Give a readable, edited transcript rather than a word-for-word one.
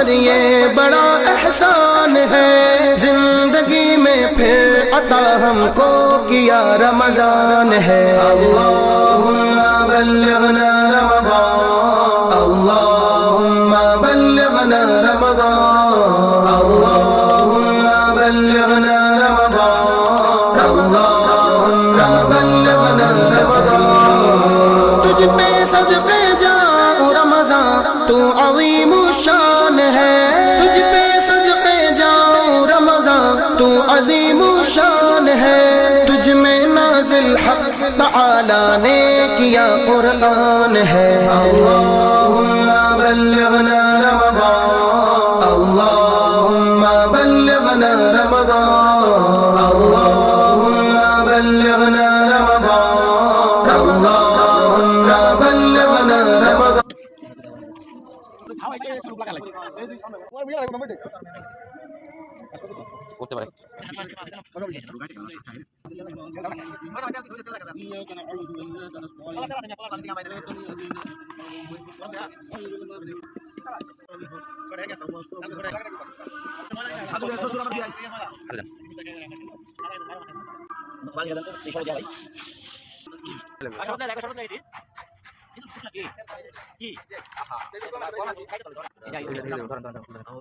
پر یہ بڑا احسان ہے، زندگی میں پھر عطا ہم کو کیا رمضان ہے۔ اللہم بلغنا رمضان، اللہم بلغنا رمضان، اللہم بلغنا رمضان، اللہم بلغنا رمضان۔ تجھ پہ صدقے جاؤ رمضان، تو عظیم الشان ہے، تجھ پہ صدقے جاؤ رمضان، تو عظیم الشان ہے، تجھ میں نازل حق تعالی نے کیا قرآن ہے۔ اللہم بلغنا رمضان، اللہم بلغنا رمضان، اللہم بلغنا رمضان، اللہم بلغنا رمضان۔ করতে পারে